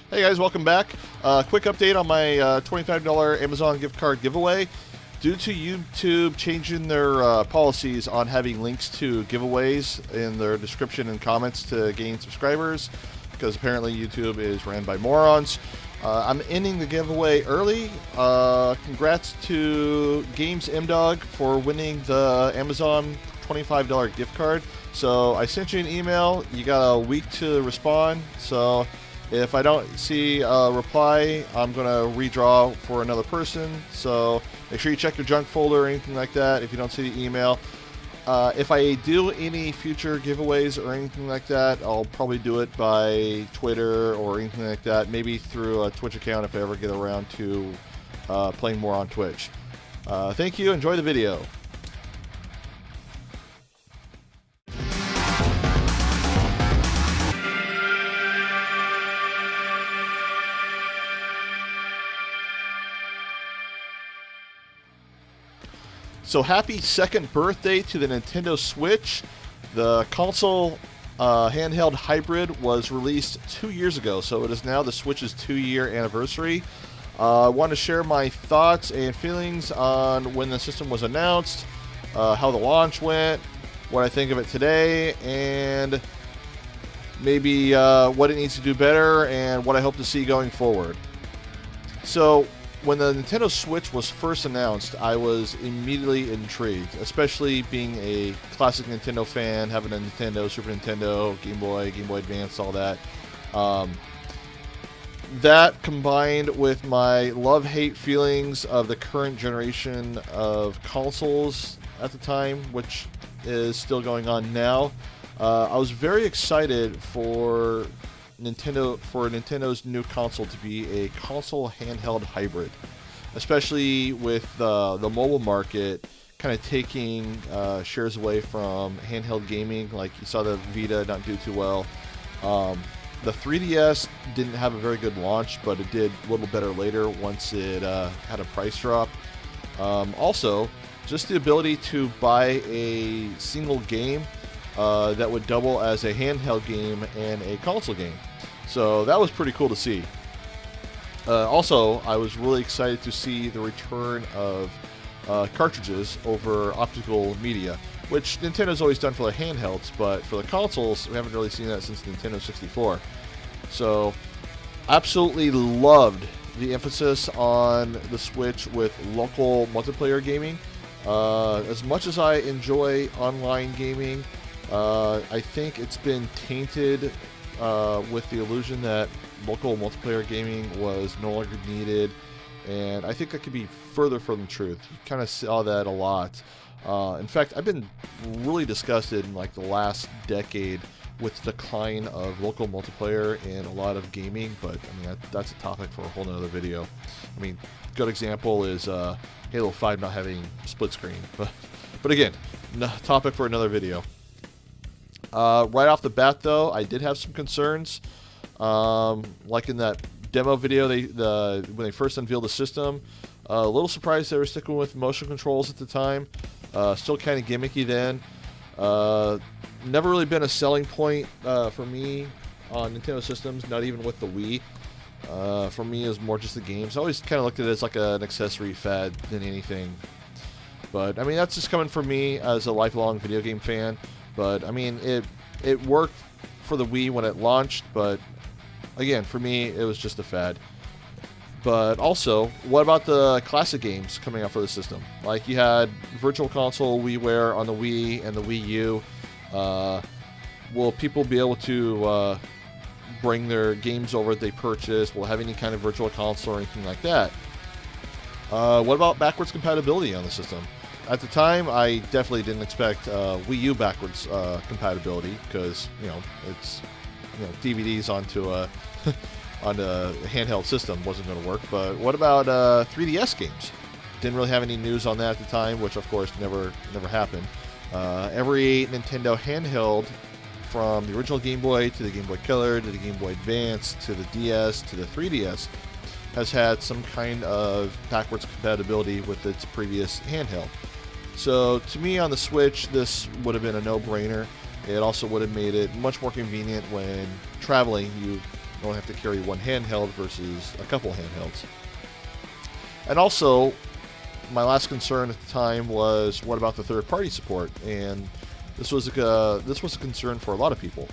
Hey guys, welcome back. Quick update on my $25 Amazon gift card giveaway. Due to YouTube changing their policies on having links to giveaways in their description and comments to gain subscribers, because apparently YouTube is ran by morons, I'm ending the giveaway early. Congrats to Games MDog for winning the Amazon $25 gift card. So I sent you an email. You got a week to respond. So if I don't see a reply, I'm going to redraw for another person. So make sure you check your junk folder or anything like that if you don't see the email. If I do any future giveaways or anything like that, I'll probably do it by Twitter or anything like that. Maybe through a Twitch account if I ever get around to playing more on Twitch. Thank you. Enjoy the video. So happy second birthday to the Nintendo Switch. The console handheld hybrid was released 2 years ago, so it is now the Switch's 2-year anniversary. I want to share my thoughts and feelings on when the system was announced, how the launch went, what I think of it today, and maybe what it needs to do better and what I hope to see going forward. So when the Nintendo Switch was first announced, I was immediately intrigued, especially being a classic Nintendo fan, having a Nintendo, Super Nintendo, Game Boy Advance, all that. That combined with my love-hate feelings of the current generation of consoles at the time, which is still going on now, I was very excited for Nintendo's new console to be a console handheld hybrid, especially with the mobile market kind of taking shares away from handheld gaming. Like you saw the Vita not do too well. The 3DS didn't have a very good launch, but it did a little better later once it had a price drop. Also, just the ability to buy a single game that would double as a handheld game and a console game. So that was pretty cool to see. Also, I was really excited to see the return of cartridges over optical media, which Nintendo's always done for the handhelds, but for the consoles, we haven't really seen that since Nintendo 64. So, absolutely loved the emphasis on the Switch with local multiplayer gaming. As much as I enjoy online gaming, I think it's been tainted with the illusion that local multiplayer gaming was no longer needed, and I think that could be further from the truth. You kind of saw that a lot. In fact, I've been really disgusted in like the last decade with the decline of local multiplayer in a lot of gaming, but I mean that's a topic for a whole nother video. I mean, good example is Halo 5 not having split screen, but again, topic for another video. Right off the bat, though, I did have some concerns. Like in that demo video, when they first unveiled the system, a little surprised they were sticking with motion controls at the time. Still kind of gimmicky then. Never really been a selling point for me on Nintendo systems, not even with the Wii. For me, it was more just the games. I always kind of looked at it as like an accessory fad than anything. But, I mean, that's just coming from me as a lifelong video game fan. But, I mean, it worked for the Wii when it launched, but, again, for me, it was just a fad. But also, what about the classic games coming out for the system? Like, you had Virtual Console WiiWare on the Wii and the Wii U. Will people be able to bring their games over that they purchased? Will have any kind of Virtual Console or anything like that? What about backwards compatibility on the system? At the time, I definitely didn't expect Wii U backwards compatibility because it's DVDs onto a handheld system wasn't going to work. But what about 3DS games? Didn't really have any news on that at the time, which of course never happened. Every Nintendo handheld, from the original Game Boy to the Game Boy Color to the Game Boy Advance to the DS to the 3DS, has had some kind of backwards compatibility with its previous handheld. So to me on the Switch, this would have been a no-brainer. It also would have made it much more convenient when traveling. You only have to carry one handheld versus a couple handhelds. And also, my last concern at the time was, what about the third-party support? And this was a concern for a lot of people.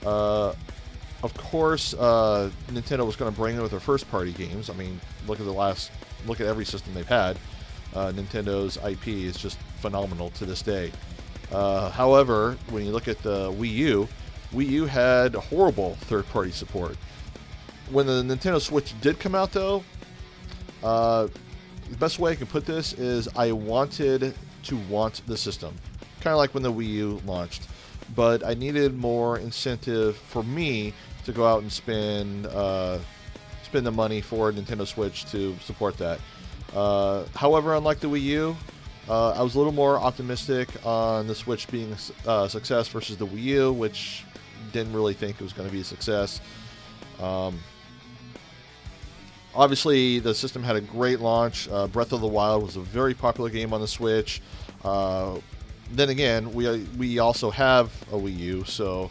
Of course, Nintendo was going to bring in with their first-party games. I mean, look at every system they've had. Nintendo's IP is just phenomenal to this day. However, when you look at the Wii U had horrible third-party support. When the Nintendo Switch did come out, though, the best way I can put this is I wanted to want the system. Kind of like when the Wii U launched. But I needed more incentive for me to go out and spend the money for Nintendo Switch to support that. However, unlike the Wii U, I was a little more optimistic on the Switch being a success versus the Wii U, which didn't really think it was going to be a success. Obviously, the system had a great launch. Breath of the Wild was a very popular game on the Switch. Then again, we also have a Wii U, so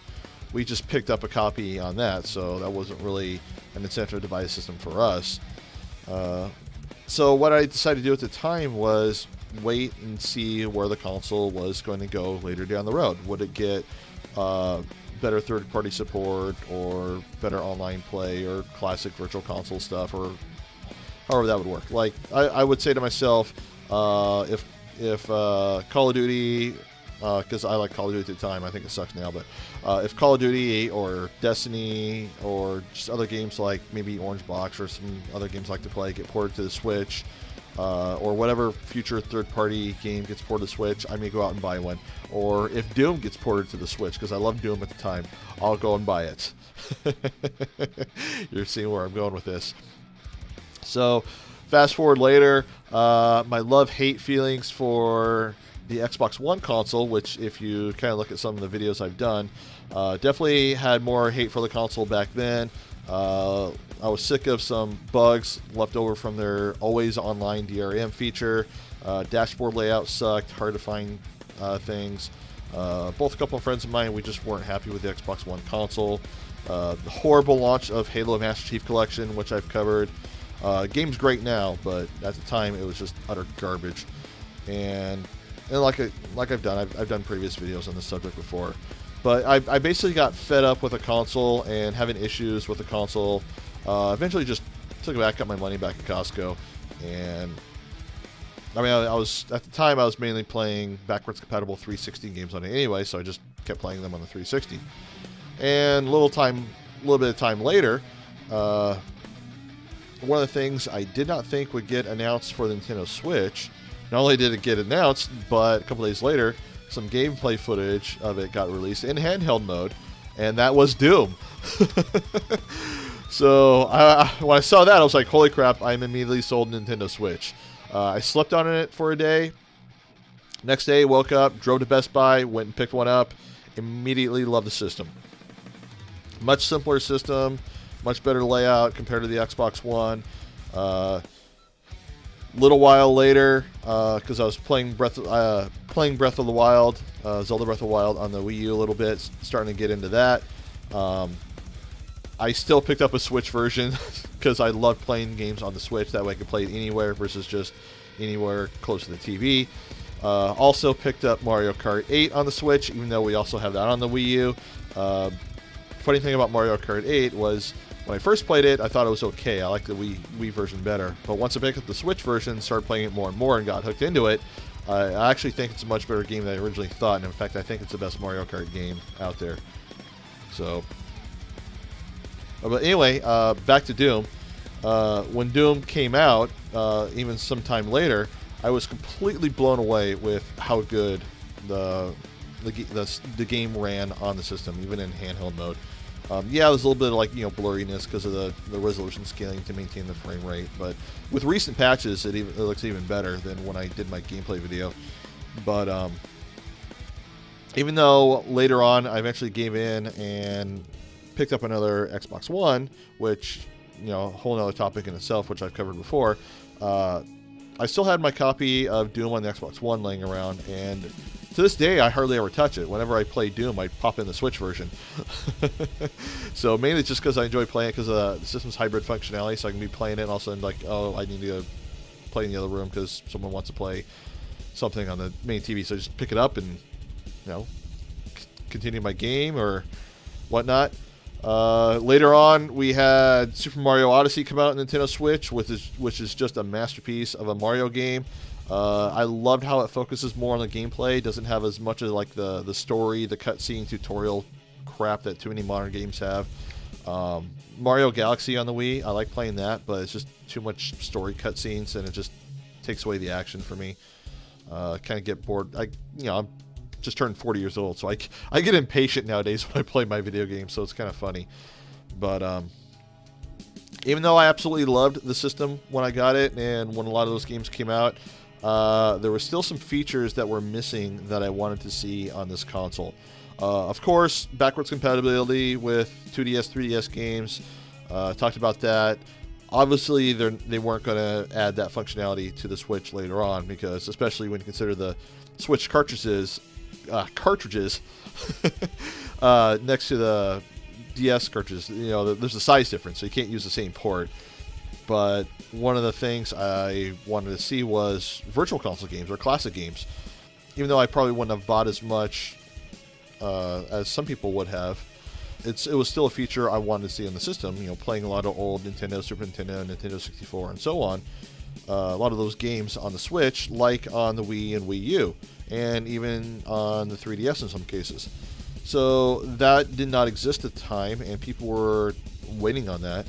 we just picked up a copy on that, so that wasn't really an incentive to buy a system for us. So what I decided to do at the time was wait and see where the console was going to go later down the road. Would it get better third-party support, or better online play, or classic virtual console stuff, or however that would work? Like, I would say to myself, if Call of Duty, because I like Call of Duty at the time, I think it sucks now, but if Call of Duty or Destiny or just other games like maybe Orange Box or some other games I like to play get ported to the Switch, or whatever future third-party game gets ported to the Switch, I may go out and buy one. Or if Doom gets ported to the Switch, because I loved Doom at the time, I'll go and buy it. You're seeing where I'm going with this. So, fast forward later, my love-hate feelings for the Xbox One console, which if you kind of look at some of the videos I've done, definitely had more hate for the console back then. I was sick of some bugs left over from their always online DRM feature. Dashboard layout sucked, hard to find things. Both a couple of friends of mine, we just weren't happy with the Xbox One console. The horrible launch of Halo Master Chief Collection, which I've covered. Game's great now, but at the time it was just utter garbage. And like I've done previous videos on this subject before. But I basically got fed up with the console and having issues with the console. Eventually just took it back, got my money back at Costco. And I mean, I was at the time I was mainly playing backwards compatible 360 games on it anyway, so I just kept playing them on the 360. And a little bit of time later, one of the things I did not think would get announced for the Nintendo Switch, not only did it get announced, but a couple days later, some gameplay footage of it got released in handheld mode, and that was Doom. So when I saw that, I was like, holy crap, I'm immediately sold Nintendo Switch. I slept on it for a day. Next day, woke up, drove to Best Buy, went and picked one up, immediately loved the system. Much simpler system, much better layout compared to the Xbox One. Little while later, because I was playing Breath of the Wild, Zelda Breath of the Wild on the Wii U a little bit, starting to get into that. I still picked up a Switch version because I love playing games on the Switch. That way I could play it anywhere versus just anywhere close to the TV. Also picked up Mario Kart 8 on the Switch, even though we also have that on the Wii U. Funny thing about Mario Kart 8 was, when I first played it, I thought it was okay. I liked the Wii version better. But once I picked up the Switch version, started playing it more and more, and got hooked into it, I actually think it's a much better game than I originally thought. And in fact, I think it's the best Mario Kart game out there. So, but anyway, back to Doom. When Doom came out, even some time later, I was completely blown away with how good the game ran on the system, even in handheld mode. Yeah, there's a little bit of blurriness because of the resolution scaling to maintain the frame rate, but with recent patches, it looks even better than when I did my gameplay video. But even though later on I eventually gave in and picked up another Xbox One, which, a whole other topic in itself, which I've covered before, I still had my copy of Doom on the Xbox One laying around, and to this day, I hardly ever touch it. Whenever I play Doom, I pop in the Switch version. So mainly just because I enjoy playing it because the system's hybrid functionality, so I can be playing it and all of a sudden like, oh, I need to play in the other room because someone wants to play something on the main TV. So I just pick it up and, you know, continue my game or whatnot. Later on, we had Super Mario Odyssey come out on Nintendo Switch, which is just a masterpiece of a Mario game. I loved how it focuses more on the gameplay. It doesn't have as much of like the story, the cutscene, tutorial crap that too many modern games have. Mario Galaxy on the Wii, I like playing that, but it's just too much story cutscenes, and it just takes away the action for me. Kind of get bored. I'm just turned 40 years old, so I get impatient nowadays when I play my video games, so it's kind of funny. But even though I absolutely loved the system when I got it, and when a lot of those games came out, there were still some features that were missing that I wanted to see on this console. Of course, backwards compatibility with 2DS, 3DS games. Talked about that. Obviously, they weren't going to add that functionality to the Switch later on, because especially when you consider the Switch cartridges next to the DS cartridges, there's a size difference, so you can't use the same port. But one of the things I wanted to see was virtual console games or classic games. Even though I probably wouldn't have bought as much as some people would have, it was still a feature I wanted to see in the system. Playing a lot of old Nintendo, Super Nintendo, Nintendo 64, and so on. A lot of those games on the Switch, like on the Wii and Wii U, and even on the 3DS in some cases. So that did not exist at the time, and people were waiting on that.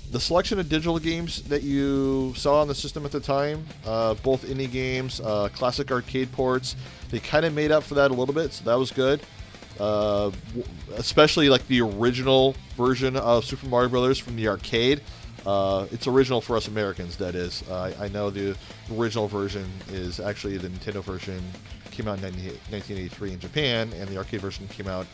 The selection of digital games that you saw on the system at the time, both indie games, classic arcade ports, they kind of made up for that a little bit, so that was good. Especially like the original version of Super Mario Brothers from the arcade. It's original for us Americans, that is. I know the original version is actually the Nintendo version, came out in 1983 in Japan, and the arcade version came out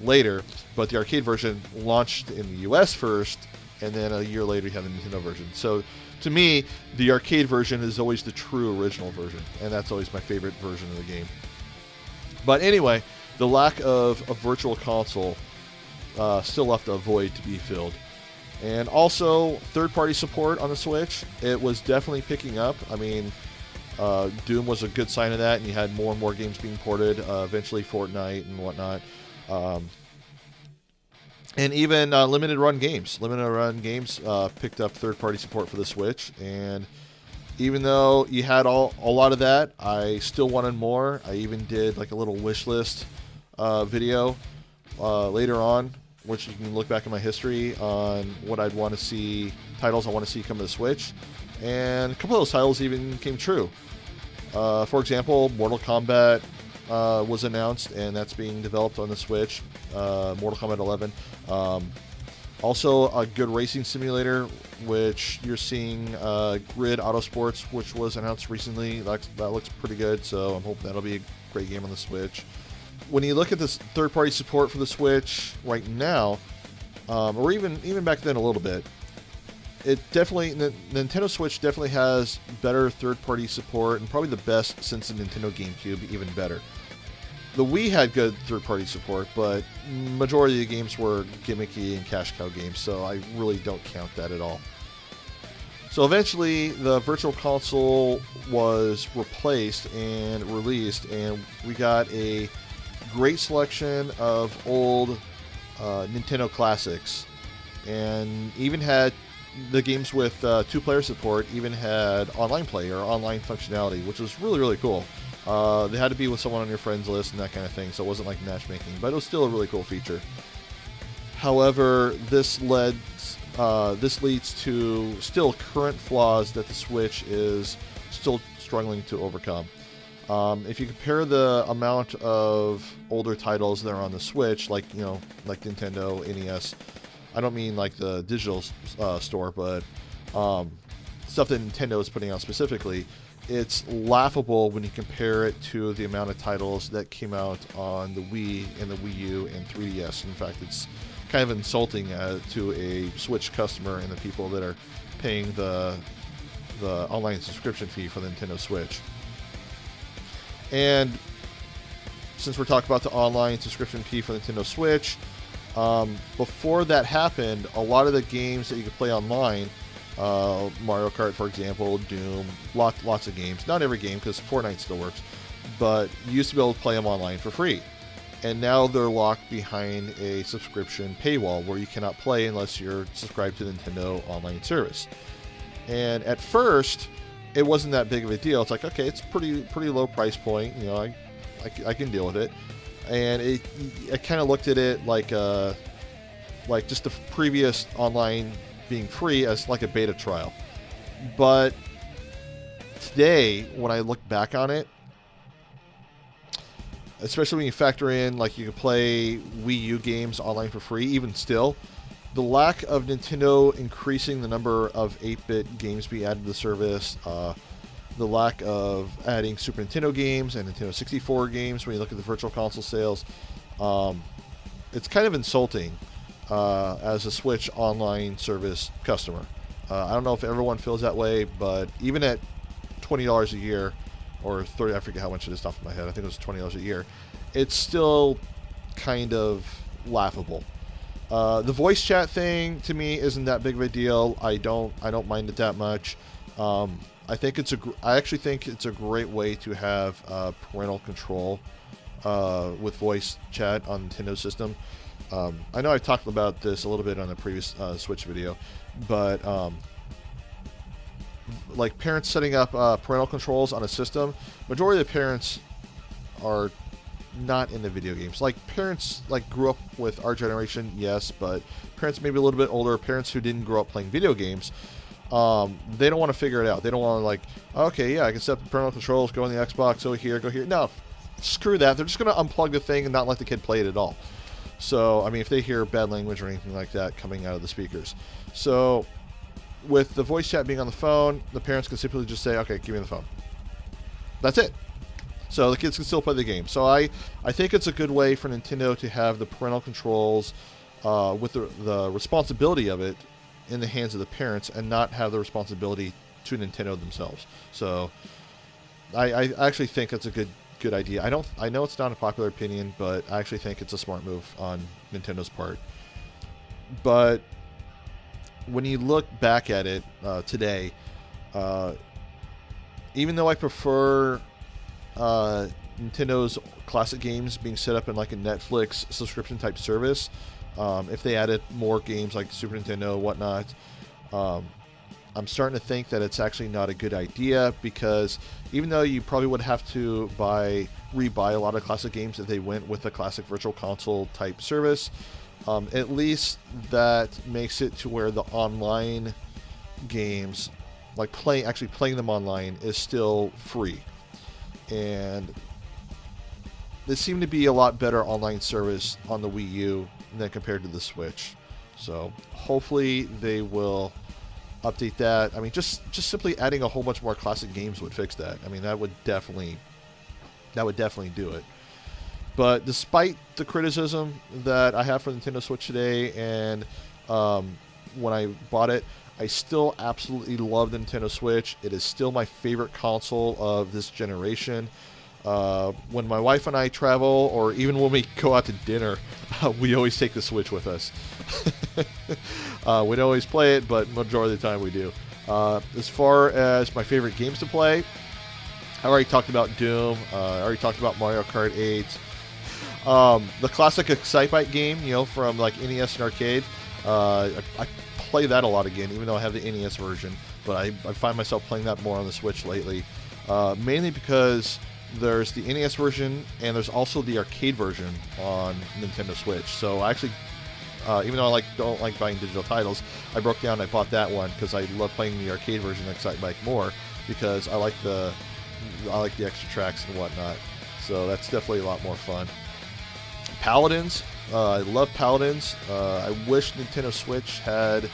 later. But the arcade version launched in the US first, and then a year later you have the Nintendo version. So to me, the arcade version is always the true original version, and that's always my favorite version of the game. But anyway, the lack of a virtual console still left a void to be filled. And also, third-party support on the Switch, it was definitely picking up. I mean, Doom was a good sign of that, and you had more and more games being ported, eventually Fortnite and whatnot. And even limited run games picked up third-party support for the Switch. And even though you had a lot of that, I still wanted more. I even did like a little wish list video later on, which you can look back in my history on what I'd want to see, titles I want to see come to the Switch. And a couple of those titles even came true. For example, Mortal Kombat was announced, and that's being developed on the Switch. Mortal Kombat 11. Also, a good racing simulator, which you're seeing, Grid Autosports, which was announced recently. That looks pretty good, so I'm hoping that'll be a great game on the Switch. When you look at this third-party support for the Switch right now, or even back then a little bit, the Nintendo Switch definitely has better third-party support, and probably the best since the Nintendo GameCube, even better. The Wii had good third-party support, but majority of the games were gimmicky and cash cow games, so I really don't count that at all. So eventually, the Virtual Console was replaced and released, and we got a great selection of old Nintendo classics, and even had the games with two-player support, even had online play or online functionality, which was really, really cool. They had to be with someone on your friends list and that kind of thing, so it wasn't like matchmaking, but it was still a really cool feature. However, this leads to still current flaws that the Switch is still struggling to overcome. If you compare the amount of older titles that are on the Switch, like Nintendo, NES, I don't mean like the digital store, but stuff that Nintendo is putting out specifically, it's laughable when you compare it to the amount of titles that came out on the Wii and the Wii U and 3DS. In fact, it's kind of insulting to a Switch customer and the people that are paying the online subscription fee for the Nintendo Switch. And since we're talking about the online subscription fee for Nintendo Switch, before that happened, a lot of the games that you could play online, Mario Kart, for example, Doom, lots of games. Not every game, because Fortnite still works, but you used to be able to play them online for free. And now they're locked behind a subscription paywall where you cannot play unless you're subscribed to the Nintendo online service. And at first, it wasn't that big of a deal. It's like, okay, it's pretty low price point. You know, I can deal with it. And I kind of looked at it like just the previous online being free as like a beta trial. But today, when I look back on it, especially when you factor in like you can play Wii U games online for free, even still, the lack of Nintendo increasing the number of 8-bit games being added to the service, the lack of adding Super Nintendo games and Nintendo 64 games when you look at the Virtual Console sales, it's kind of insulting as a Switch online service customer. I don't know if everyone feels that way, but even at $20 a year, or 30, I forget how much it is off the top of my head, I think it was $20 a year, it's still kind of laughable. The voice chat thing to me isn't that big of a deal. I don't mind it that much. I actually think it's a great way to have parental control with voice chat on Nintendo system. I know I've talked about this a little bit on the previous Switch video, but like parents setting up parental controls on a system, majority of the parents are not into video games. Like parents like grew up with our generation, yes, but parents maybe a little bit older, parents who didn't grow up playing video games, they don't want to figure it out. They don't want to like, okay, yeah, I can set up the parental controls, go on the Xbox, go here, go here. No, screw that. They're just going to unplug the thing and not let the kid play it at all. So, I mean, if they hear bad language or anything like that coming out of the speakers. So, with the voice chat being on the phone, the parents can simply just say, okay, give me the phone. That's it. So the kids can still play the game. So I think it's a good way for Nintendo to have the parental controls with the responsibility of it in the hands of the parents and not have the responsibility to Nintendo themselves. So I actually think that's a good idea. I know it's not a popular opinion, but I actually think it's a smart move on Nintendo's part. But when you look back at it today, even though I prefer Nintendo's classic games being set up in like a Netflix subscription type service, if they added more games like Super Nintendo, whatnot, I'm starting to think that it's actually not a good idea, because even though you probably would have to rebuy a lot of classic games if they went with a classic Virtual Console type service, at least that makes it to where the online games, like actually playing them online, is still free. And there seemed to be a lot better online service on the Wii U than compared to the Switch. So hopefully they will update that. I mean, just simply adding a whole bunch more classic games would fix that. I mean, that would definitely do it. But despite the criticism that I have for the Nintendo Switch today, and when I bought it, I still absolutely love the Nintendo Switch. It is still my favorite console of this generation. When my wife and I travel, or even when we go out to dinner, we always take the Switch with us. We don't always play it, but majority of the time we do. As far as my favorite games to play, I already talked about Doom. I already talked about Mario Kart 8. The classic Excitebike game, from like NES and arcade. I play that a lot again, even though I have the NES version. But I find myself playing that more on the Switch lately, mainly because there's the NES version and there's also the arcade version on Nintendo Switch. So I actually, even though I don't like buying digital titles, I broke down and I bought that one because I love playing the arcade version of Excitebike more, because I like the extra tracks and whatnot. So that's definitely a lot more fun. Paladins. I love Paladins. I wish Nintendo Switch had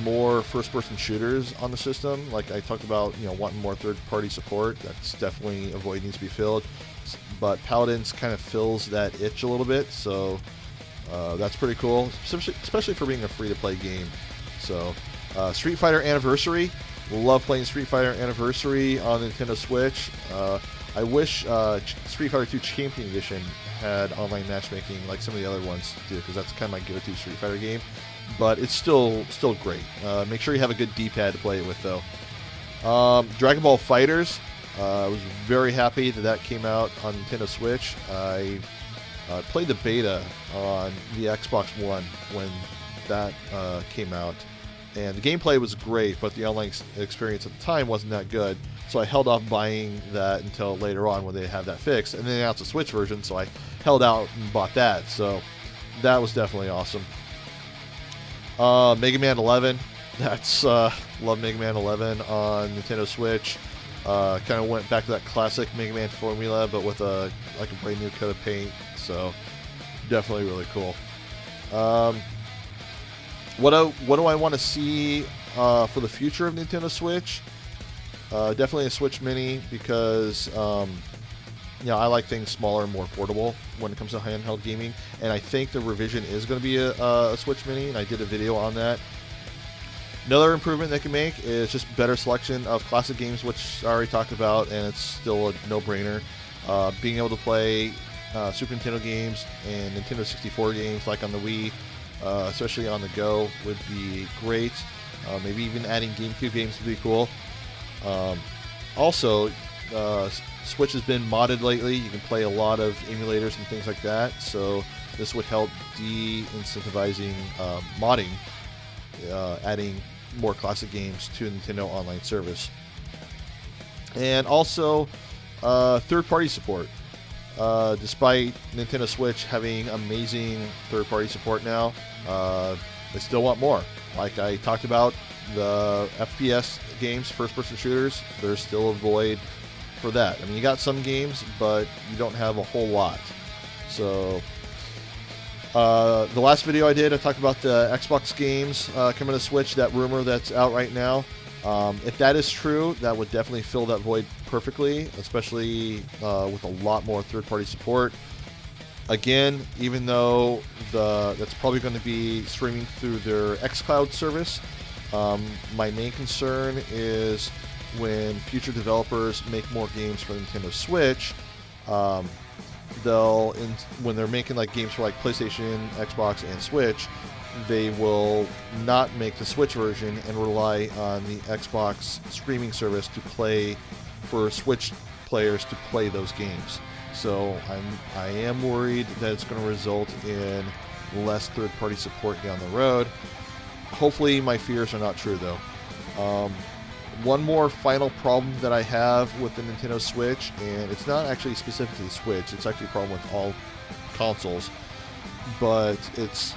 more first-person shooters on the system. Like I talked about, wanting more third-party support. That's definitely a void needs to be filled. But Paladins kind of fills that itch a little bit, so that's pretty cool, especially for being a free-to-play game. So Street Fighter Anniversary. Love playing Street Fighter Anniversary on Nintendo Switch. I wish Street Fighter 2 Champion Edition had online matchmaking like some of the other ones do, because that's kind of my go-to Street Fighter game. But it's still great. Make sure you have a good D-pad to play it with, though. Dragon Ball FighterZ. I was very happy that came out on Nintendo Switch. I played the beta on the Xbox One when that came out, and the gameplay was great, but the online experience at the time wasn't that good. So I held off buying that until later on when they have that fixed, and then they announced a Switch version, so I held out and bought that. So that was definitely awesome. Mega Man 11. That's love Mega Man 11 on Nintendo Switch. Kind of went back to that classic Mega Man formula, but with a brand new coat of paint. So definitely really cool. What do I want to see for the future of Nintendo Switch? Definitely a Switch Mini, because I like things smaller and more portable when it comes to handheld gaming. And I think the revision is going to be a Switch Mini, and I did a video on that. Another improvement they can make is just better selection of classic games, which I already talked about, and it's still a no-brainer. Being able to play Super Nintendo games and Nintendo 64 games like on the Wii, especially on the go, would be great. Maybe even adding GameCube games would be cool. Also, Switch has been modded lately. You can play a lot of emulators and things like that, so this would help de-incentivizing modding, adding more classic games to Nintendo Online service. And also third-party support. Despite Nintendo Switch having amazing third-party support now, they still want more. Like I talked about, the FPS games, first-person shooters, there's still a void for that. I mean, you got some games, but you don't have a whole lot. So the last video I did, I talked about the Xbox games coming to Switch, that rumor that's out right now. If that is true, that would definitely fill that void perfectly, especially with a lot more third-party support. Again, even though that's probably going to be streaming through their xCloud service, my main concern is when future developers make more games for Nintendo Switch, when they're making like games for like PlayStation, Xbox, and Switch, they will not make the Switch version and rely on the Xbox streaming service to play for Switch players to play those games. So I am worried that it's going to result in less third-party support down the road. Hopefully my fears are not true, though. One more final problem that I have with the Nintendo Switch, and it's not actually specific to the Switch, it's actually a problem with all consoles, but it's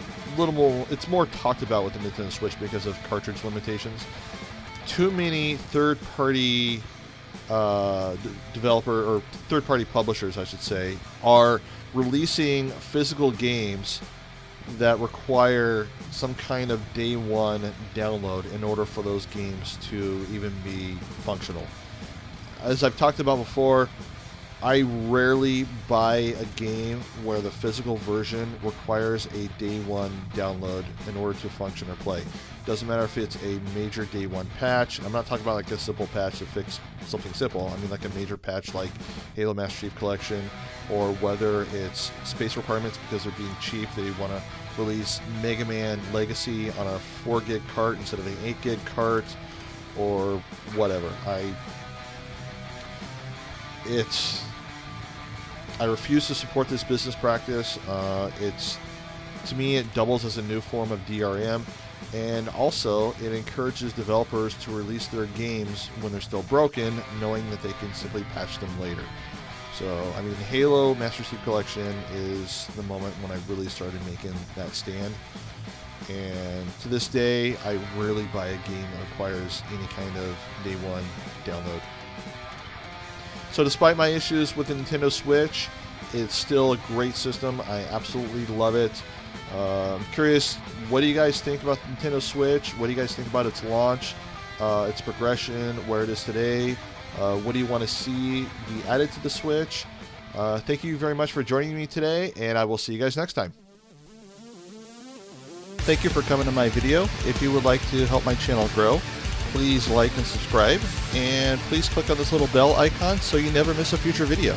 more talked about with the Nintendo Switch because of cartridge limitations. Too many third-party developer, or third-party publishers, I should say, are releasing physical games that require some kind of day one download in order for those games to even be functional. As I've talked about before, I rarely buy a game where the physical version requires a day one download in order to function or play. Doesn't matter if it's a major day one patch. I'm not talking about like a simple patch to fix something simple. I mean like a major patch like Halo Master Chief Collection, or whether it's space requirements because they're being cheap. They want to release Mega Man Legacy on a 4 gig cart instead of an 8 gig cart, or whatever. I refuse to support this business practice. To me, it doubles as a new form of DRM, and also it encourages developers to release their games when they're still broken, knowing that they can simply patch them later. So, I mean, Halo Master Chief Collection is the moment when I really started making that stand. And to this day, I rarely buy a game that requires any kind of day one download. So despite my issues with the Nintendo Switch, it's still a great system. I absolutely love it. I'm curious, what do you guys think about the Nintendo Switch? What do you guys think about its launch, its progression, where it is today? What do you want to see be added to the Switch? Thank you very much for joining me today, and I will see you guys next time. Thank you for coming to my video. If you would like to help my channel grow, please like and subscribe, and please click on this little bell icon so you never miss a future video.